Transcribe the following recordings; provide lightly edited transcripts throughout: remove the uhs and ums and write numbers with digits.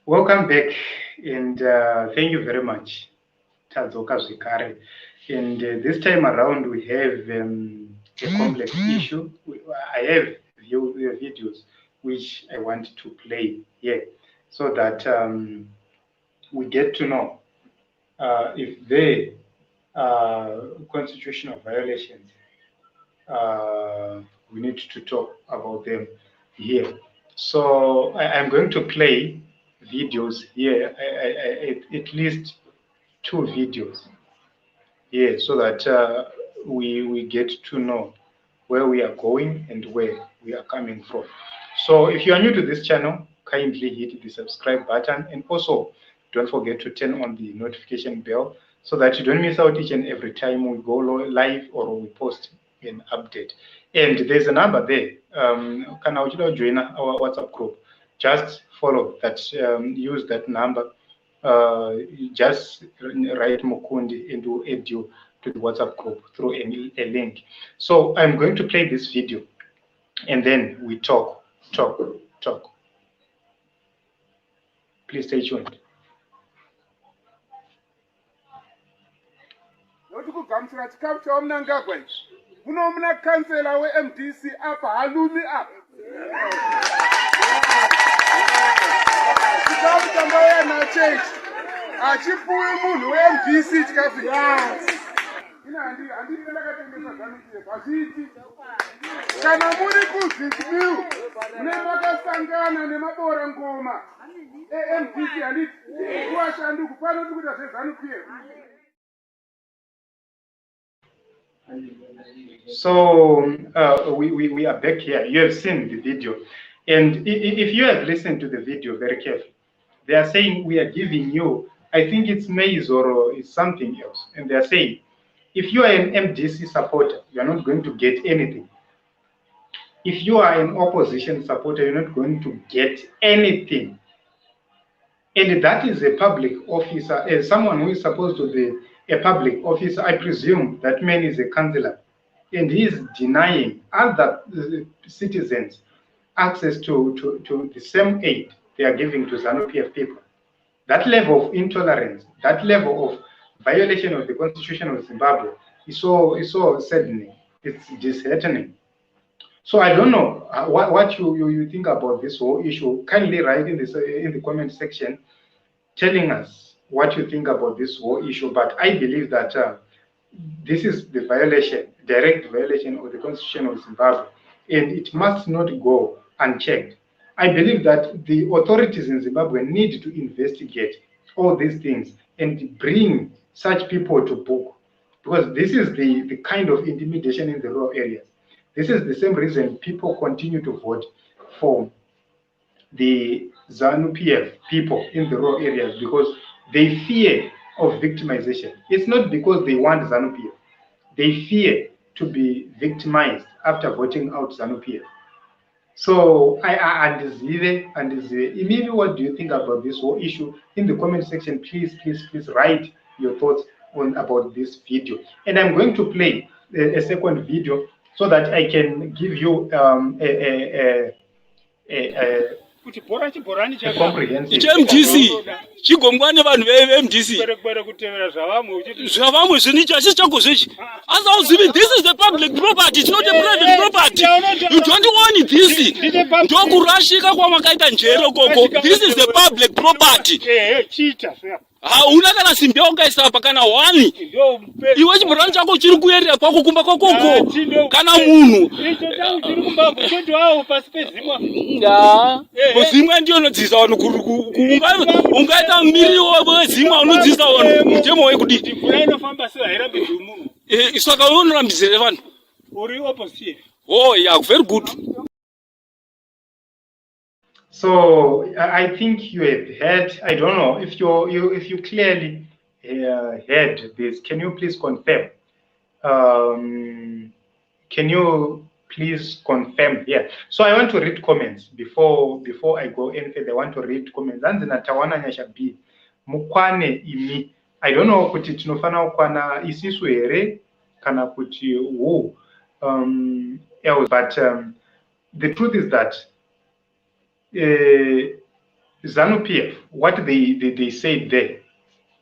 Welcome back, and thank you very much, Tadzoka Zvikare. And this time around, we have a complex issue. I have videos which I want to play here so that we get to know if there are constitutional violations. We need to talk about them here. So I'm going to play videos here, at least two videos here, so that we get to know where we are going and where we are coming from. So if you are new to this channel, kindly hit the subscribe button, and also don't forget to turn on the notification bell so that you don't miss out each and every time we go live or we post an update. And there's a number there. Can I join our WhatsApp group? Just follow that, use that number. Just write Mukundi and we'll add you to the WhatsApp group through a link. So I'm going to play this video and then we talk. Please stay tuned. Kugamsira chikafu chaomnangagwa ichi muno muna kansela weMDC apa halumi apa chikafu chambauya nacho ichi achipuwi munhu weMDC chikafu ina handii ndakatengesa ZANU PF hazviiti kana muri kuZimbabwe mune makasangana nemabora ngoma eMDC handiti kuwashandi kupano tikuita zveZANU PF. So we are back here. You have seen the video, and if you have listened to the video very carefully, they are saying we are giving you, I think it's maize or it's something else, and they are saying if you are an MDC supporter, you are not going to get anything. If you are an opposition supporter, you're not going to get anything. And that is a public officer, as someone who is supposed to be a public officer. I presume that man is a councillor, and he is denying other citizens access to the same aid they are giving to ZANU PF people. That level of intolerance, that level of violation of the Constitution of Zimbabwe is so saddening. It's disheartening. So I don't know what you think about this whole issue. Kindly write in the comment section telling us what you think about this whole issue. But I believe that this is the violation, direct violation of the Constitution of Zimbabwe, and it must not go unchecked. I believe that the authorities in Zimbabwe need to investigate all these things and bring such people to book, because this is the kind of intimidation in the rural areas. This is the same reason people continue to vote for the ZANU PF people in the rural areas, because they fear of victimization. It's not because they want ZANU PF. They fear to be victimized after voting out ZANU PF. So Emily, what do you think about this whole issue? In the comment section, please write your thoughts about this video. And I'm going to play a second video so that I can give you a comprehensive MDC chigongwane vanhu veMDC zvavamwe zvinicho hachisi changu zvichi asi auzivi this is the public property, it's not a private property. You don't own this. Ndokurashika kwamakaita njere koko. This is the public property. Hauna kana simbi ungaisa pakana wani iwe chibhorani chako chiri kuyerera kwako kumba kwakoko kana munhu zimwe ndiyo unodzisa vanhu ungaita miriwo wezimwe unodzisa vanhu mutemo wekudii saka unorambidzire vanhu. Oh yeah, very good. So I think you have heard. I don't know if you clearly heard this. Can you please confirm? Can you please confirm here? So I want to read comments before I go any further. I want to read comments. Anzina tawana nyashabi mukwane imi. I don't know kuti tinofana ukwana isisu here kana kuti who else, but the truth is that ZANU PF, what they said there,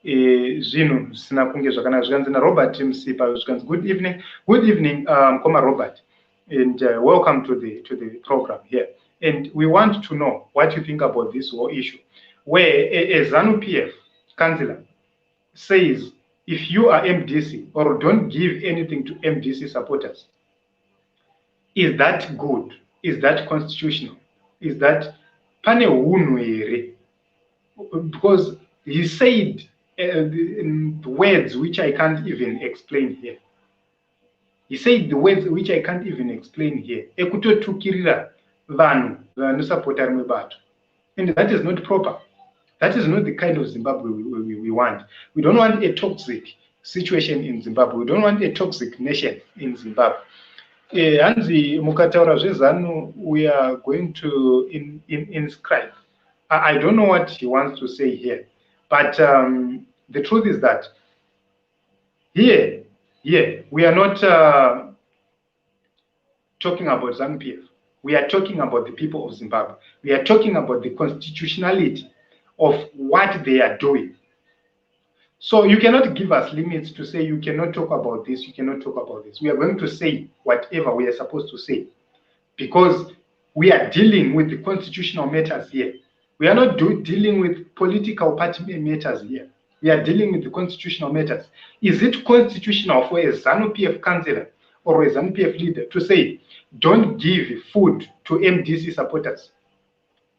zvinhu zvisina kunge zvakanaka. Zvikanzi naRobert Msipa, zvikanzi good evening, Koma Robert, and welcome to the program here. And we want to know what you think about this whole issue, where a ZANU PF councillor says, if you are MDC or don't give anything to MDC supporters, is that good? Is that constitutional? Is that pane hunhu here? Because he said in words which I can't even explain here. He said the words which I can't even explain here. Ekutotukirira vanhu vanosapota rimwe bato. And that is not proper. That is not the kind of Zimbabwe we want. We don't want a toxic situation in Zimbabwe. We don't want a toxic nation in Zimbabwe. Hanzi mukataura zvezanu, we are going to inscribe. I don't know what he wants to say here, but the truth is that here we are not talking about ZANU PF. We are talking about the people of Zimbabwe. We are talking about the constitutionality of what they are doing. So you cannot give us limits to say you cannot talk about this, you cannot talk about this. We are going to say whatever we are supposed to say, because we are dealing with the constitutional matters here. We are not dealing with political party matters here. We are dealing with the constitutional matters. Is it constitutional for a ZANU PF councillor or a ZANU PF leader to say, don't give food to MDC supporters?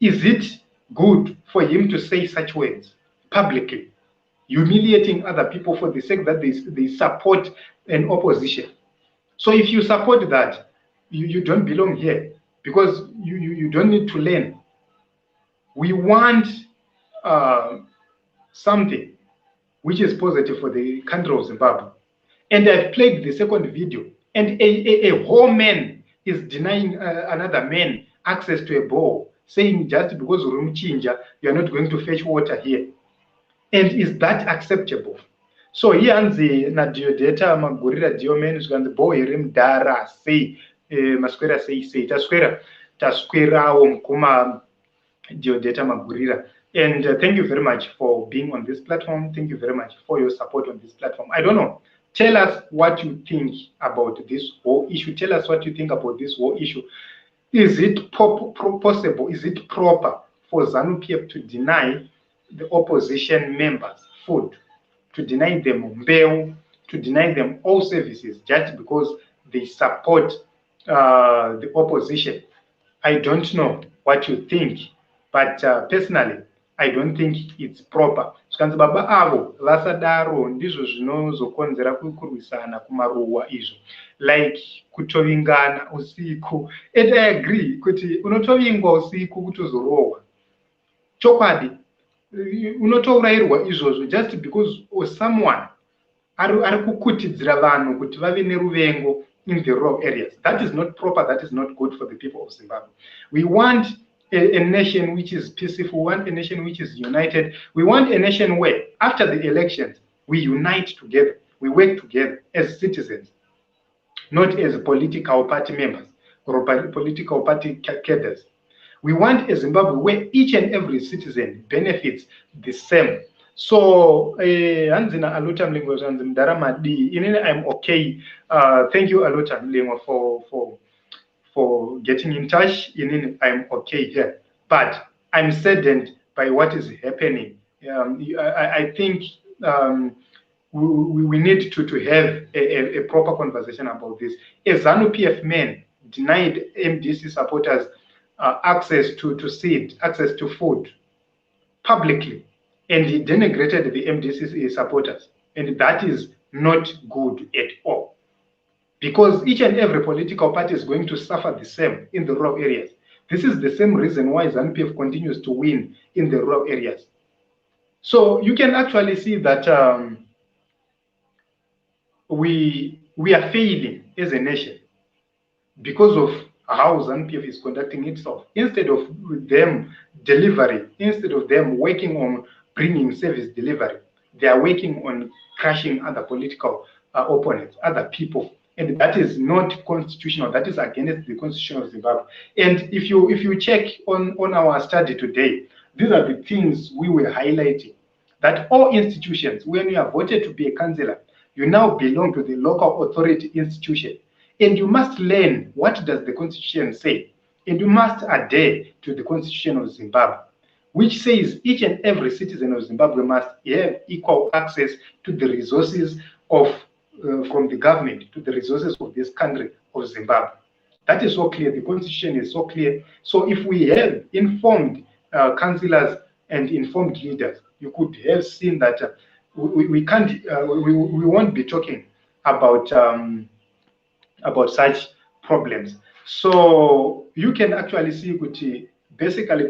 Is it good for him to say such words publicly, humiliating other people for the sake that they support an opposition? So if you support that, you don't belong here, because you don't need to learn. We want something which is positive for the country of Zimbabwe. And I've played the second video, and a whole man is denying another man access to a bowl, saying just because Urumchinja, you are not going to fetch water here. And is that acceptable? So here na Diodata magurira diomen zvikanzi bowl rimdara sei maswera sei taswerawo mukoma Diodata magurira. And thank you very much for being on this platform. Thank you very much for your support on this platform. I don't know. Tell us what you think about this whole issue. Tell us what you think about this whole issue. Is it possible? Is it proper for ZANU PF to deny the opposition members food, to deny them bail, to deny them all services just because they support the opposition? I don't know what you think, but personally, I don't think it's proper. Zvikanzi baba avo vasadaro ndizvo zvinozokonzera kurwisana kumaruwa izvo, like kutovingana usiku. And I agree kuti unotovingwa usiku kutozorohwa. Chokwadi unotourayirwa izvozvo just because someone ari kukutidzira vanhu kuti vave neruvengo in the rural areas. That is not proper. That is not good for the people of Zimbabwe. We want a nation which is peaceful. We want a nation which is united. We want a nation where, after the elections, we unite together. We work together as citizens, not as political party members or political party cadres. We want a Zimbabwe where each and every citizen benefits the same. So, Anzina Aluta Mlingo Mdaramadi, I'm okay. Thank you, Aluta Mlingo, for getting in touch. I'm okay here, but I'm saddened by what is happening. I think we need to have a proper conversation about this. A ZANU PF man denied MDC supporters access to seed, access to food publicly, and he denigrated the MDC supporters, and that is not good at all. Because each and every political party is going to suffer the same in the rural areas. This is the same reason why ZANU PF continues to win in the rural areas. So you can actually see that we are failing as a nation because of how ZANU PF is conducting itself. Instead of them delivering, instead of them working on bringing service delivery, they are working on crushing other political opponents, other people. And that is not constitutional. That is against the constitution of Zimbabwe. And if you check on our study today, These are the things we were highlighting. That all institutions, when you are voted to be a councillor, you now belong to the local authority institution. And you must learn what does the constitution say. And you must adhere to the constitution of Zimbabwe, which says each and every citizen of Zimbabwe must have equal access to the resources of from the government, to the resources of this country of Zimbabwe. That is so clear. The constitution is so clear. So if we have informed councillors and informed leaders, you could have seen that we can't, we won't be talking about such problems. So you can actually see, Guti, basically,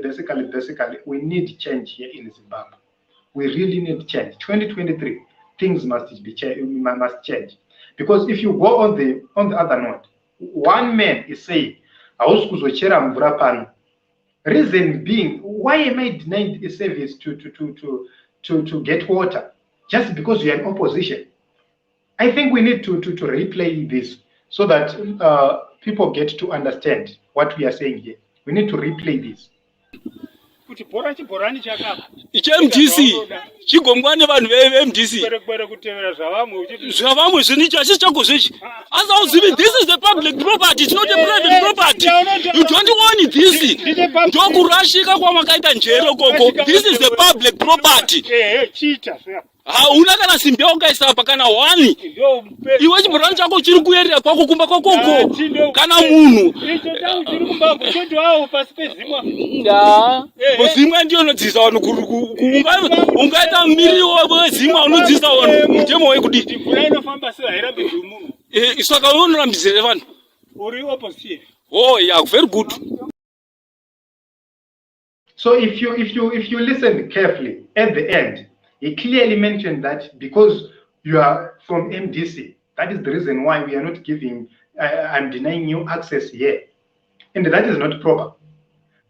we need change here in Zimbabwe. We really need change. 2023, things must change. Because if you go on the other note, one man is saying, reason being, why am I denied a service to get water? Just because you're in opposition. I think we need to replay this so that people get to understand what we are saying here. We need to replay this. MDC chigongwane vanhu veMDC zvavamwe zvinicho hachisi chako zvechi asi auzivi this is the public property, it's not a private property. You don't own this. Ndokurashika kwamakaita njero koko. This is the public property. Hauna kana simbi ungaisa pakana wani iwe chibhorani chako chiri kuyerera kwako kumba kwakoko kana munhu zimwe ndiyo unodzisa vanhu ungaita miriwo wezimwe unodzisa vanhu mutemo wekudii saka unorambizire vanhu. Oh yeah, very good. So if you listen carefully at the end, he clearly mentioned that because you are from MDC, that is the reason why we are not giving, I'm denying you access here. And that is not proper.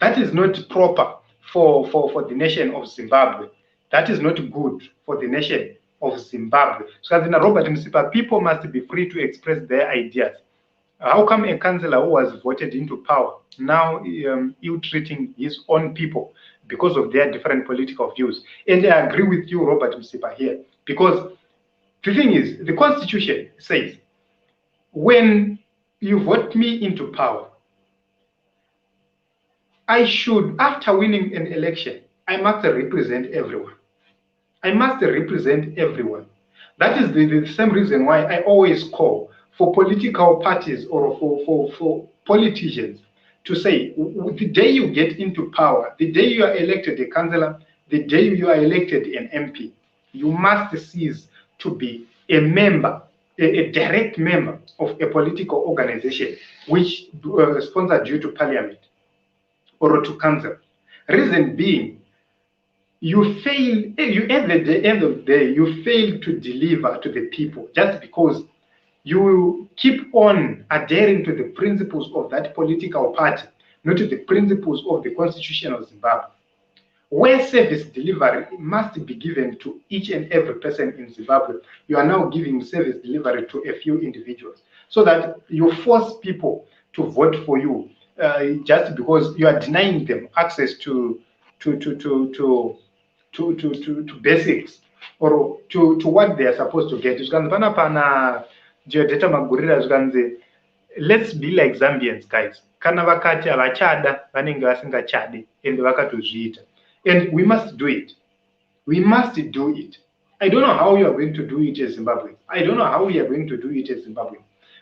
That is not proper for the nation of Zimbabwe. That is not good for the nation of Zimbabwe. So as in Robert Msipa, people must be free to express their ideas. How come a councillor who was voted into power now ill-treating his own people because of their different political views? And I agree with you, Robert Msipa, here, because the thing is, the Constitution says, when you vote me into power, I should, after winning an election, I must represent everyone. I must represent everyone. That is the same reason why I always call for political parties or for politicians to say, the day you get into power, the day you are elected a councillor, the day you are elected an MP, you must cease to be a member, a direct member of a political organization which sponsored you to parliament or to council. Reason being, you fail, at the end of the day, you fail to deliver to the people just because you keep on adhering to the principles of that political party, not to the principles of the Constitution of Zimbabwe, where service delivery must be given to each and every person in Zimbabwe. You are now giving service delivery to a few individuals, so that you force people to vote for you just because you are denying them access to basics or to what they are supposed to get. Let's be like Zambians, guys. Kana vakati avachada vanenge vasingachadi ende vakatozviita. And we must do it. We must do it. I don't know how you are going to do it as Zimbabwe. I don't know how we are going to do it as Zimbabwe,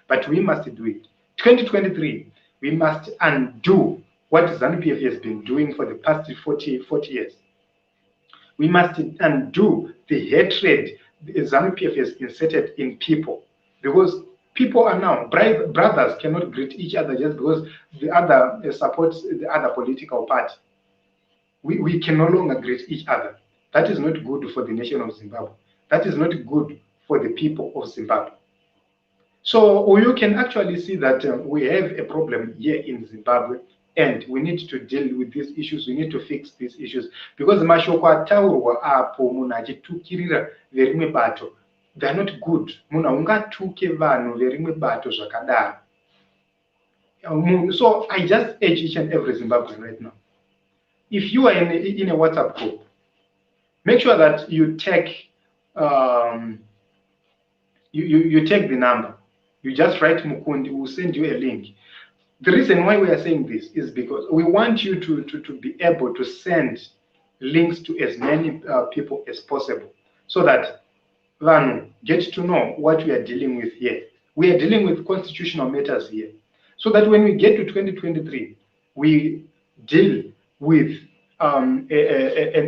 but we must do it. 2023, we must undo what ZANU PF has been doing for the past 40 years. We must undo the hatred ZANU PF has inserted in people, because people are now, brothers cannot greet each other just because the other supports the other political party. We can no longer greet each other. That is not good for the nation of Zimbabwe. That is not good for the people of Zimbabwe. So you can actually see that we have a problem here in Zimbabwe, and we need to deal with these issues. We need to fix these issues, because mashoko ataurwa apo munhu achitukirira verimwe bato, they are not good. Munhu ungatuke vanhu verimwe bato zvakadaro. So I just urge each and every Zimbabwean right now, if you are in a WhatsApp group, make sure that you take you take the number. You just write Mukundi, we'll send you a link. The reason why we are saying this is because we want you to be able to send links to as many people as possible, so that Vanu get to know what we are dealing with here. We are dealing with constitutional matters here, so that when we get to 2023, we deal with an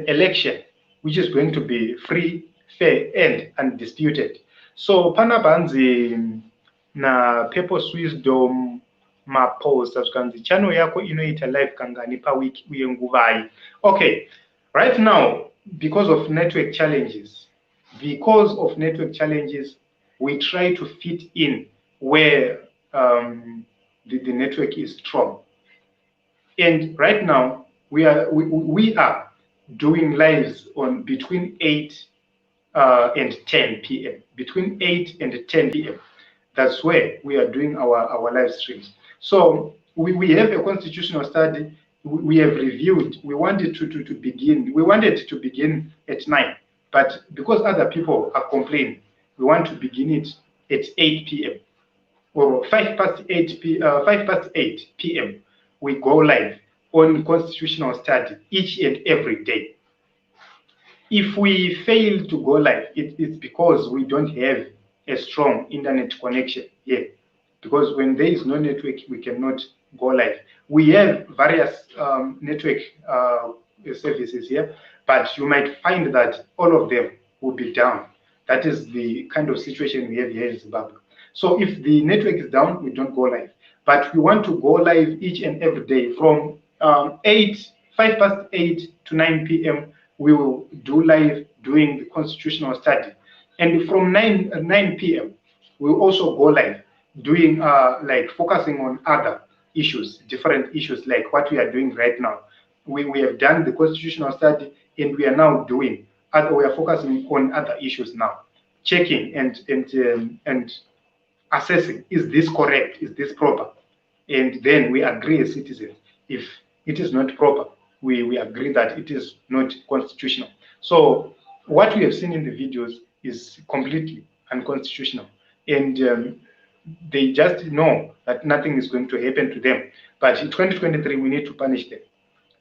election which is going to be free, fair, and undisputed. So panabanzi na People's Wisdom mapost azvikanzi channel yako inoita live kangani pawiki uye nguvai. Okay, right now, because of network challenges, we try to fit in where the network is strong. And right now, we are doing lives on between 8 and 10 p.m. Between 8 and 10 p.m. That's where we are doing our live streams. So we have a constitutional study. We have reviewed. We wanted to begin. We wanted to begin at 9, but because other people are complaining, we want to begin it at 8 p.m. or 8 p.m. We go live on constitutional study each and every day. If we fail to go live, it's because we don't have a strong internet connection here. Because when there is no network, we cannot go live. We have various network services here, but you might find that all of them will be down. That is the kind of situation we have here in Zimbabwe. So if the network is down, we don't go live. But we want to go live each and every day from 5 past 8 to 9 p.m. We will do live doing the constitutional study. And from 9 p.m., we'll also go live doing like focusing on other issues, different issues like what we are doing right now. We have done the constitutional study, and we are now doing we are focusing on other issues now, checking and assessing, is this correct, is this proper? And then we agree as citizens. If it is not proper, we agree that it is not constitutional. So what we have seen in the videos is completely unconstitutional, and they just know that nothing is going to happen to them. But in 2023, we need to punish them.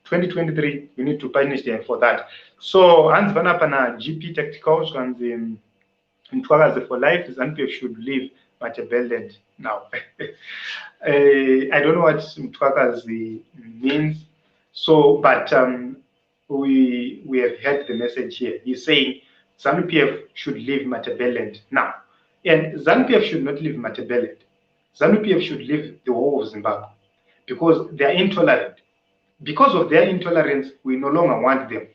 2023, we need to punish them for that. So, Hans Vanapana, GP Tacticals, and Mtwakazi for life, ZANU PF should leave Matabeleland now. I don't know what Mtwakazi means. So, but we have heard the message here. He's saying ZANU PF should leave Matabeleland now. And ZANU PF should not leave Matabeleland. ZANU PF should leave the whole of Zimbabwe, because they are intolerant. Because of their intolerance, we no longer want them.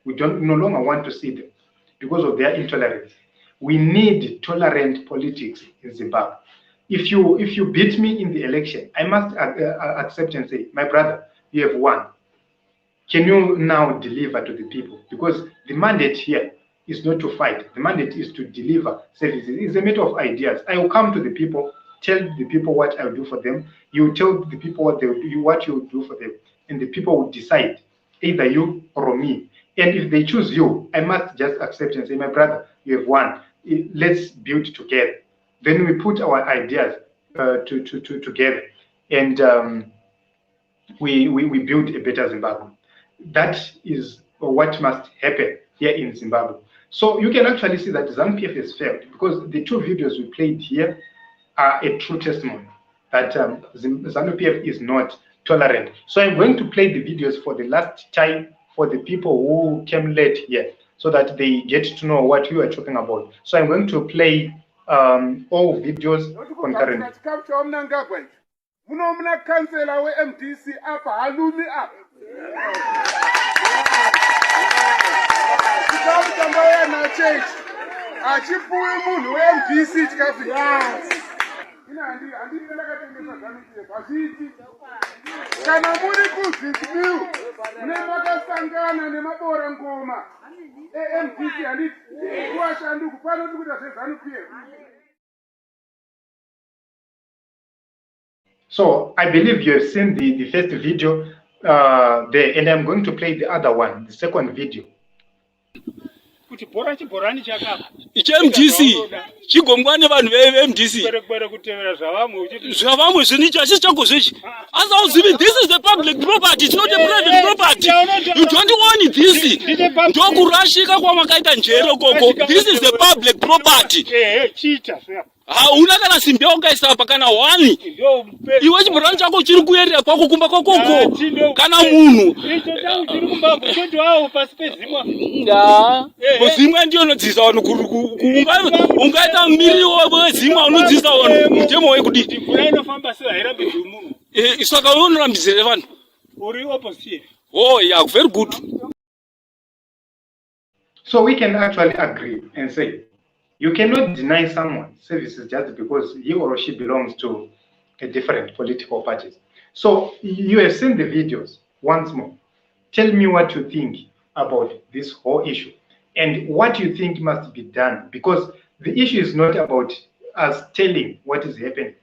We no longer want to see them because of their intolerance. We need tolerant politics in Zimbabwe. If you beat me in the election, I must accept and say, my brother, you have won. Can you now deliver to the people? Because the mandate here is not to fight. The mandate is to deliver services. It's a matter of ideas. I will come to the people, tell the people what I will do for them. You tell the people what you will do for them, and the people will decide, either you or me. And if they choose you, I must just accept and say, my brother, you have won. Let's build together. Then we put our ideas together, and we build a better Zimbabwe. That is what must happen here in Zimbabwe. So you can actually see that ZANU PF has failed, because the two videos we played here are a true testimony that ZANU PF is not tolerant. So I'm going to play the videos for the last time for the people who came late here, so that they get to know what you are talking about. So I'm going to play all videos concurrently. So I believe you have seen the first video. there, and I'm going to play the other one, the second video. MDC chigongwane vanhu veMDC zvavamwe zvinicho hachisi chako zvechi asi auzivi this is the public property, it's not a private property. You don't own this. Ndokurashika kwamakaita njere koko. This is the public property. Hauna kana simbi yaukaisa pa kana wani iwe chibhorani chako chiri kuyerera kwako kumba kwakoko kana munhu zimwe ndiyo unodzisa vanhu ungaita miriwo wezimwe unodzisa vanhu mutemo wekudii saka unorambizire vanhu. Oh yeah, very good. So we can actually agree and say you cannot deny someone services just because he or she belongs to a different political party. So you have seen the videos once more. Tell me what you think about this whole issue and what you think must be done, because the issue is not about us telling what is happening.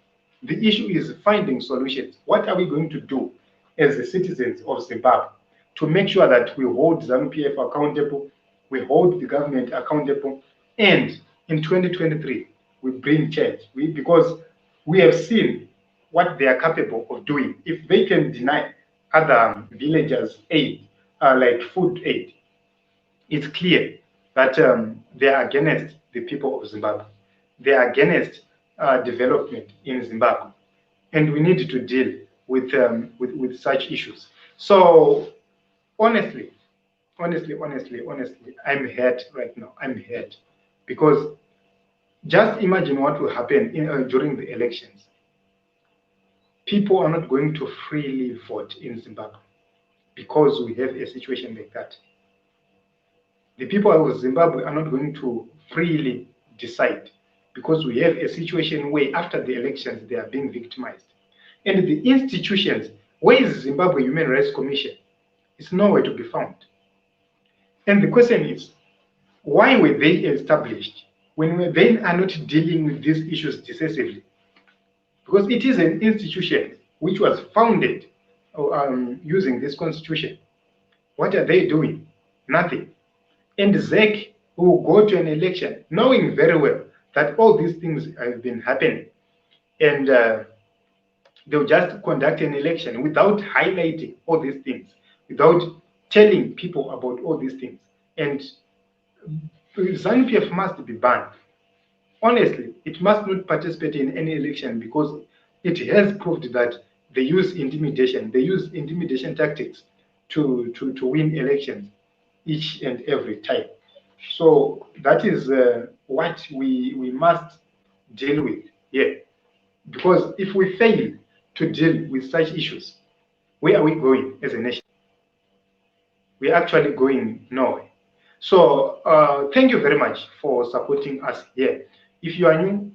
The issue is finding solutions. What are we going to do as the citizens of Zimbabwe to make sure that we hold ZANU PF accountable, we hold the government accountable, and in 2023, we bring change. Because we have seen what they are capable of doing. If they can deny other villagers aid, like food aid, it's clear that they are against the people of Zimbabwe. They are against development in Zimbabwe. And we need to deal with such issues. So honestly, I'm hurt right now. I'm hurt. Because just imagine what will happen during the elections. People are not going to freely vote in Zimbabwe because we have a situation like that. The people of Zimbabwe are not going to freely decide because we have a situation where after the elections they are being victimized. And the institutions, where is Zimbabwe Human Rights Commission? It's nowhere to be found. And the question is, why were they established when they are not dealing with these issues decisively? Because it is an institution which was founded using this constitution. What are they doing? Nothing. And ZEC will go to an election knowing very well that all these things have been happening. And they'll just conduct an election without highlighting all these things, without telling people about all these things. And ZANU PF must be banned. Honestly, it must not participate in any election because it has proved that they use intimidation. They use intimidation tactics to win elections each and every time. So that is what we must deal with here. Because if we fail to deal with such issues, where are we going as a nation? We're actually going nowhere. So thank you very much for supporting us here. If you are new,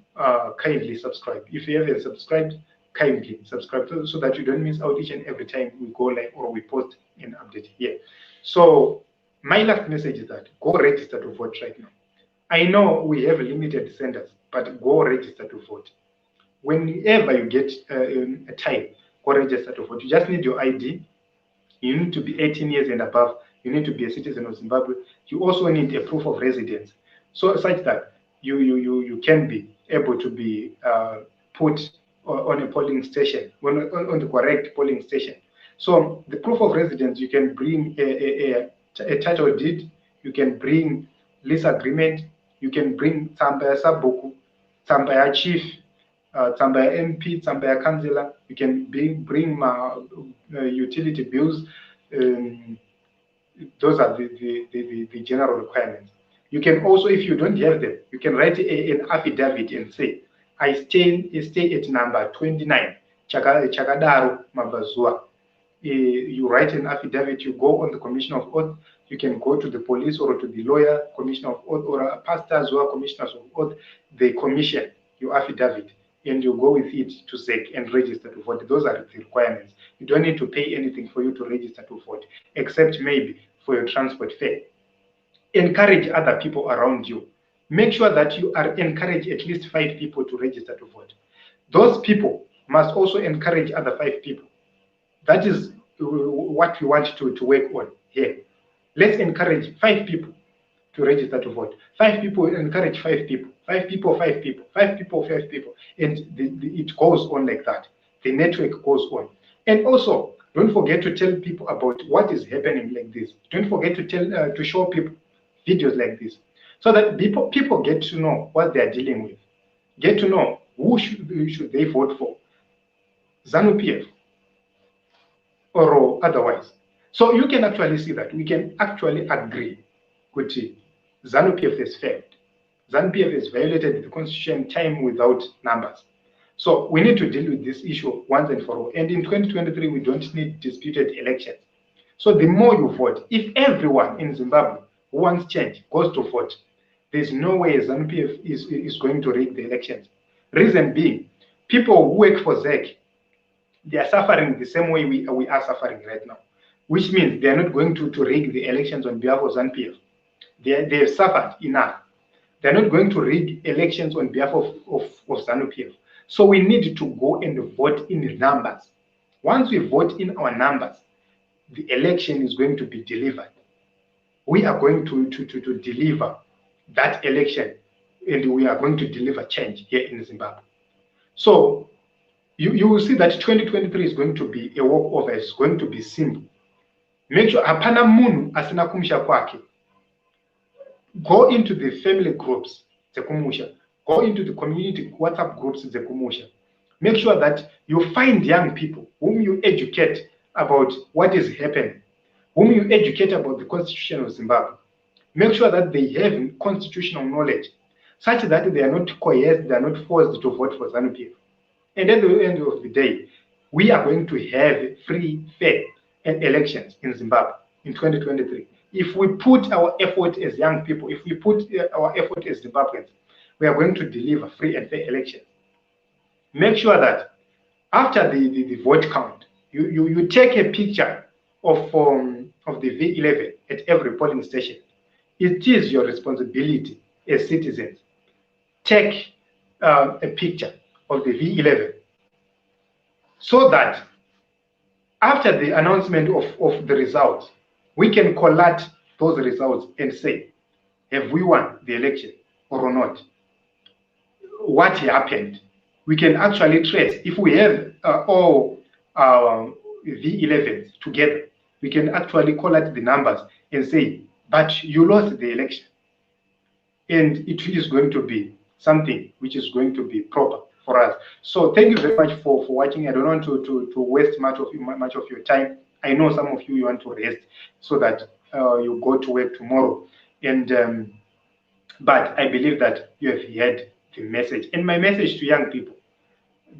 kindly subscribe. If you haven't subscribed, kindly subscribe so that you don't miss out each and every time we go live or we post an update here. So my last message is that go register to vote right now. I know we have limited centers, but go register to vote. Whenever you get a time, go register to vote. You just need your ID. You need to be 18 years and above. You need to be a citizen of Zimbabwe. You also need a proof of residence, so such that you can be able to be put on a polling station, on the correct polling station. So the proof of residence, you can bring a title deed, you can bring lease agreement, you can bring tsamba sabuku, tsamba ya chief, tsamba ya MP, tsamba ya councillor. You can bring utility bills. Those are the general requirements. You can also, if you don't have them, you can write an affidavit and say, I stay at number 29, Chakadaru Mabazua. You write an affidavit, you go on the commission of oath, you can go to the police or to the lawyer, commissioner of oath, or a pastor as well, commissioners of oath. They commission your affidavit and you go with it to SEC and register to vote. Those are the requirements. You don't need to pay anything for you to register to vote, except maybe for your transport fare. Encourage other people around you. Make sure that you encourage at least 5 people to register to vote. Those people must also encourage other 5 people. That is what we want to work on here. Let's encourage 5 people to register to vote. 5 people encourage 5 people. 5 people, 5 people. 5 people, 5 people. And it goes on like that. The network goes on. And also, don't forget to tell people about what is happening like this. Don't forget to to show people videos like this, so that people get to know what they are dealing with, get to know who should they vote for, ZANU PF or otherwise. So you can actually see that we can actually agree with ZANU PF has failed. ZANU PF has violated the constitution time without numbers. So we need to deal with this issue once and for all. And in 2023, we don't need disputed elections. So the more you vote, if everyone in Zimbabwe who wants change goes to vote, there's no way ZANU PF is going to rig the elections. Reason being, people who work for ZEC, they are suffering the same way we are suffering right now, which means they are not going to rig the elections on behalf of ZANU PF. They have suffered enough. They're not going to rig elections on behalf of ZANU PF. So we need to go and vote in numbers. Once we vote in our numbers, the election is going to be delivered. We are going to deliver that election, and we are going to deliver change here in Zimbabwe. So you will see that 2023 is going to be a walkover. It's going to be simple. Make sure hapana munhu asina kumusha kwake. Go into the family groups dzekumusha. Go into the community WhatsApp groups dzekumusha. Make sure that you find young people whom you educate about what is happening, whom you educate about the Constitution of Zimbabwe. Make sure that they have constitutional knowledge, such that they are not coerced, they are not forced to vote for ZANU PF. And at the end of the day, we are going to have free, fair elections in Zimbabwe in 2023. If we put our effort as young people, if we put our effort as Zimbabweans, we are going to deliver free and fair elections. Make sure that after the vote count, you take a picture of the V11 at every polling station. It is your responsibility as citizens. Take a picture of the V11 so that after the announcement of the results, we can collate those results and say, have we won the election or not? What happened? We can actually trace. If we have all V11s together, we can actually collate the numbers and say, but you lost the election. And it is going to be something which is going to be proper for us. So thank you very much for watching. I don't want to waste much of your time. I know some of you want to rest so that you go to work tomorrow. And but I believe that you have heard the message. And my message to young people,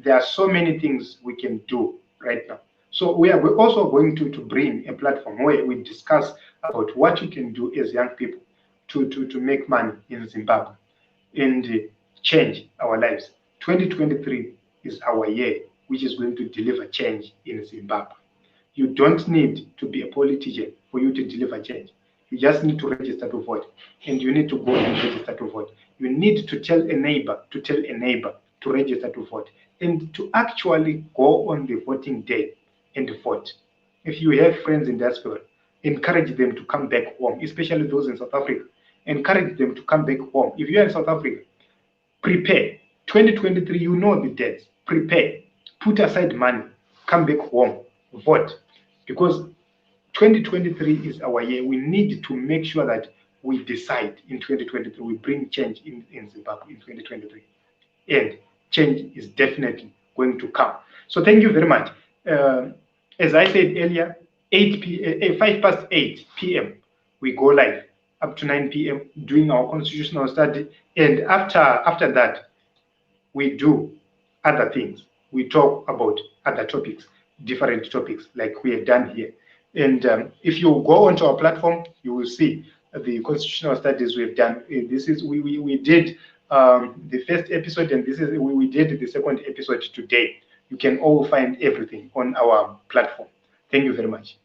there are so many things we can do right now. So we're also going to bring a platform where we discuss about what you can do as young people to make money in Zimbabwe and change our lives. 2023 is our year, which is going to deliver change in Zimbabwe. You don't need to be a politician for you to deliver change. You just need to register to vote, and you need to go and register to vote. You need to tell a neighbor to register to vote, and to actually go on the voting day and vote. If you have friends in diaspora, encourage them to come back home, especially those in South Africa. Encourage them to come back home. If you are in South Africa, prepare. 2023, you know the dates. Prepare. Put aside money. Come back home. Vote. Because 2023 is our year. We need to make sure that we decide in 2023. We bring change in Zimbabwe in 2023. And change is definitely going to come. So thank you very much. As I said earlier, 5:08 p.m. we go live up to 9 p.m. doing our constitutional study, and after that we do other things. We talk about other topics, different topics like we have done here. And if you go onto our platform, you will see the constitutional studies we've done. This is we did the first episode, and this is we did the second episode today. You can all find everything on our platform. Thank you very much.